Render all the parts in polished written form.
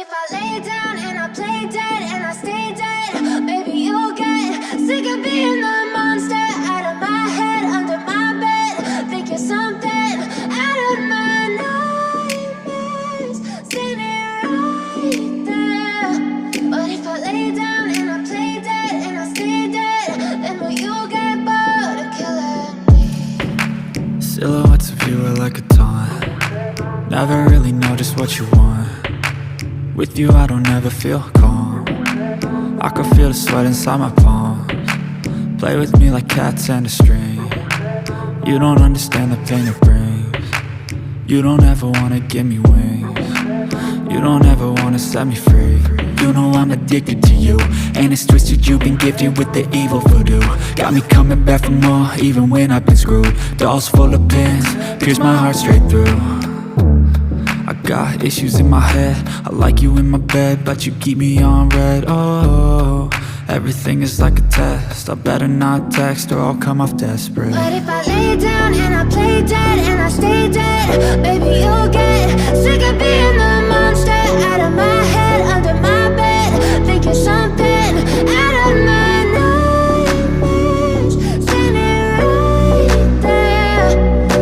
if I lay down and I play dead and I stay dead, maybe you'll get sick of being the monster out of my head, under my bed. Think you're something out of my nightmares, standing right there. But if I lay down and I play dead and I stay dead, then will you get bored of killing me? Silhouettes of you are like a taunt. Never really know just what you want. With you I don't ever feel calm. I can feel the sweat inside my palms. Play with me like cats and a string. You don't understand the pain it brings. You don't ever wanna give me wings. You don't ever wanna set me free. You know I'm addicted to you, and it's twisted, you've been gifted with the evil voodoo. Got me coming back for more, even when I've been screwed. Dolls full of pins, pierce my heart straight through. I got issues in my head, I like you in my bed, but you keep me on red. Oh, everything is like a test, I better not text or I'll come off desperate. But if I lay down and I play dead and I stay dead, maybe you'll get sick of being the monster out of my head, under my bed. Think you're something out of my nightmares, standing right there.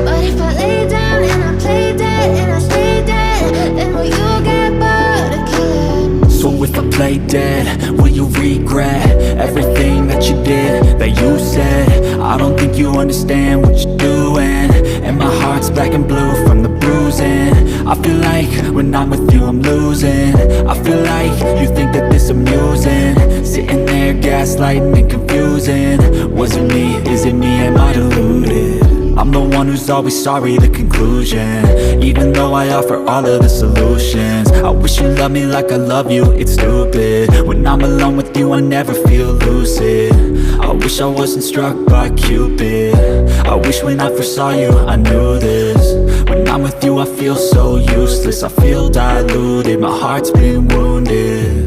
But if I lay down and I play dead and I stay dead, then will you get bored of killing me? So if I play dead, will you regret everything that you did, that you said? I don't think you understand what you're doing, and my heart's black and blue from the bruising. I feel like when I'm with you I'm losing. I feel like you think that this amusing, sitting there gaslighting and confusing. Was it me? Is it me? Am I deluded? I'm the one who's always sorry, the conclusion, even though I offer all of the solutions. I wish you loved me like I love you, it's stupid. When I'm alone with you I never feel lucid. I wish I wasn't struck by Cupid. I wish when I first saw you I knew this. When I'm with you I feel so useless, I feel diluted, my heart's been wounded.